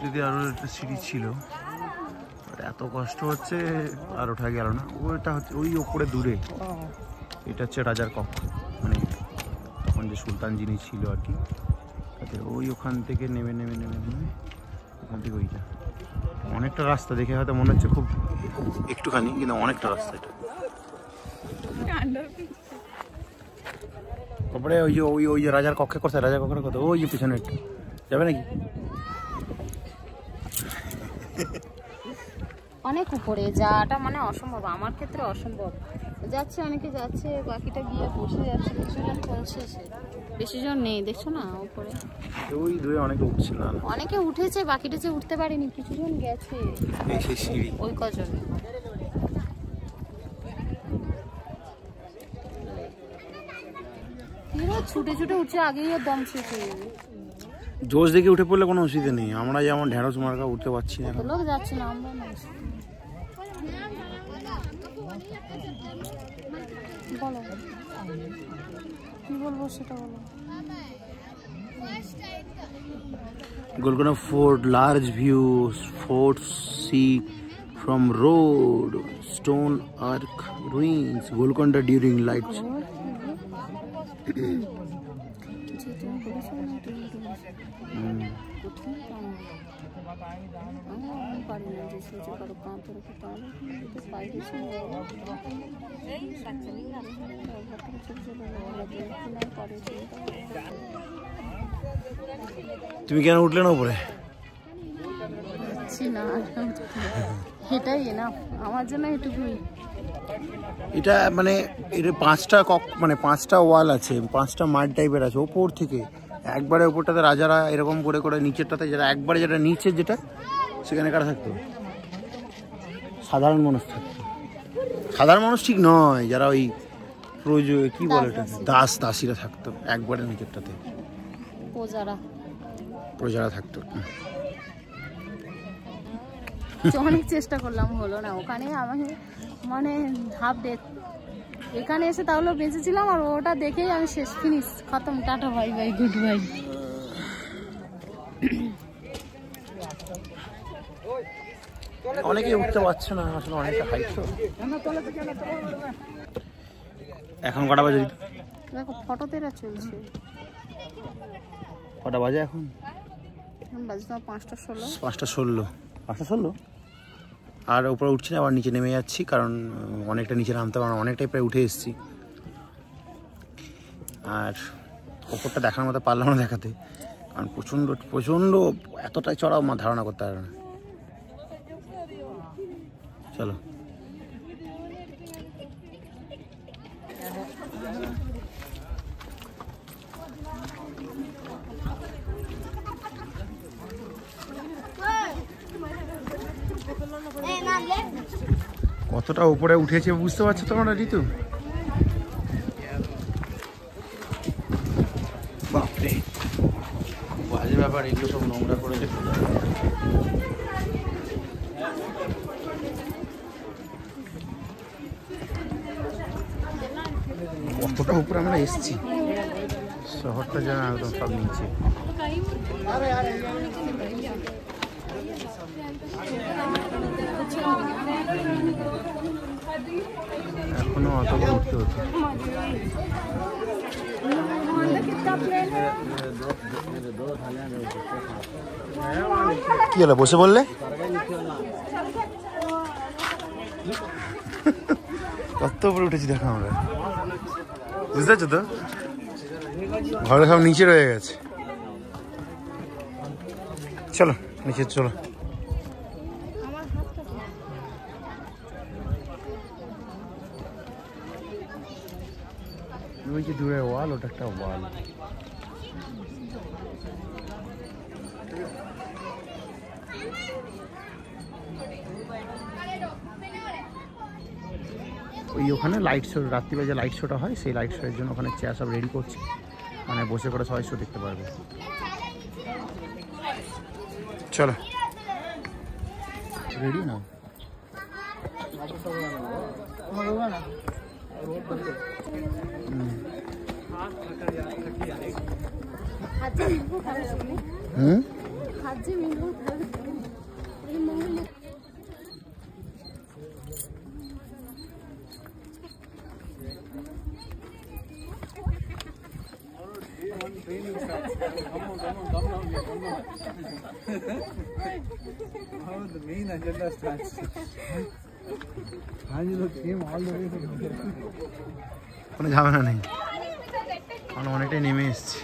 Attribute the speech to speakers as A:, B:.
A: উঠতে দিয়ে আরো একটা সিঁড়ি ছিল, এত কষ্ট হচ্ছে আর ওঠা গেল না। ওটা হচ্ছে ওই ওপরে দূরে, এটা হচ্ছে রাজার কক্ষ, মানে তখন যে সুলতান যিনি ছিল আর কি, ওই ওখান থেকে নেমে নেমে নেমে নেমে ওখান থেকে ওইটা অনেকটা রাস্তা। দেখে হয়তো মনে হচ্ছে খুব একটুখানি, কিন্তু অনেকটা রাস্তা এটা। তারপরে ওই যে ওই যে রাজার কক্ষে কোথায়, রাজার কক্ষের কথা ওই যে পিছনে একটু যাবে নাকি?
B: অনেক উপরে যাওয়াটা মানে অসম্ভব, আমার ক্ষেত্রে অসম্ভব। যাচ্ছে অনেকে যাচ্ছে, বাকিটা গিয়ে বসে যাচ্ছে, কিছুজন পৌঁছেছে, বেশি জন নেই দেখছো না উপরে।
A: ওই দূরে অনেকে উঠছে না,
B: অনেকে উঠেছে, বাকিটা যে উঠতে পারেনি, কিছুজন গেছে
A: এই সেই সিঁড়ি
B: ওই কজন। ছুটে ছুটে উঠছে, আগেই দম শেষ হয়ে যাবে।
A: জোশ দেখে উঠে পড়লে কোনো অসুবিধা নেই, আমরা যেমন ঢেঁড়স মার্কা উঠতে পারছি না,
B: লোক যাচ্ছে না, আমরা না। বলো কি বলবো সেটা বলো।
A: Golconda Fort, large views, fort see from road, stone arch ruins, Golconda during light. তুমি কেন উঠলে না উপরে?
B: এটাই না আমার জন্য এটুকুই।
A: এটা মানে এটা পাঁচটা মানে পাঁচটা ওয়াল আছে, পাঁচটা মাঠ টাইপের আছে। ওপর থেকে একবারে ওপরটাতে রাজারা এরকম করে করে, নিচেরটাতে যেটা একবারে যেটা নিচের যেটা, সেখানে কারা থাকতো? সাধারণ মানুষ থাকতো। সাধারণ মানুষ ঠিক নয়, যারা ওই কি বলে এটা, দাসীরা থাকতো একবারে নিচেরটাতে, প্রজারা থাকতো।
B: অনেক চেষ্টা করলাম, হলো না। ওখানে আমাকে মানে এখানে এসে তাহলে বেঁচেছিলাম, আর ওটা দেখেই আমি শেষ, ফিনিশ, খতম, tata, bye bye, good bye.
A: অনেকে উঠতে পারছে না আসলে, অনেকটা হাইট তো। এখন কটা বাজে
B: দেখো? ফটো তেরা চলছে।
A: কটা বাজে এখন?
B: বাজে তো 5:16।
A: 5:16 আর উপরে উঠছি না, আবার নিচে নেমে যাচ্ছি, কারণ অনেকটা নিচে নামতে পারবো, অনেকটাই প্রায় উঠে এসেছি। আর ওপরটা দেখার মতো পারলাম না দেখাতে, কারণ প্রচণ্ড প্রচণ্ড এতটাই চড়াও ধারণা করতে পারবে না। চলো কতটা উপরে উঠেছে বুঝতে পারছো তোমরা ঋতু? বাপরে, খুব বাজে ব্যাপার, এগুলো সব নোংরা করে দেখো। কতটা উপরে আমরা এসেছি, শহরটা যেন একদম সব নিচে। এখনো অতটা উঠতে হতো। কি হলো, বসে বললে? কত উপরে উঠেছি দেখো আমরা, বুঝতে পারছো তো? ঘরে সব নিচে রয়ে গেছে। চলো নিচে চলো। ওই যে দূরে ওয়াল, ওটা একটা ওয়াল। ওই ওখানে লাইট শো, রাত্রিবেলা যে লাইট শোটা হয়, সেই লাইট শো এর জন্য ওখানে চেয়ার সব রেডি করছে, মানে বসে করে সবাই শো দেখতে পারবে। চলো রেডি না?
C: The main agenda starts. Angelo came all the way from there.
A: কোনো ঝামেলা নেই, আমরা অনেকটাই নেমে এসেছি।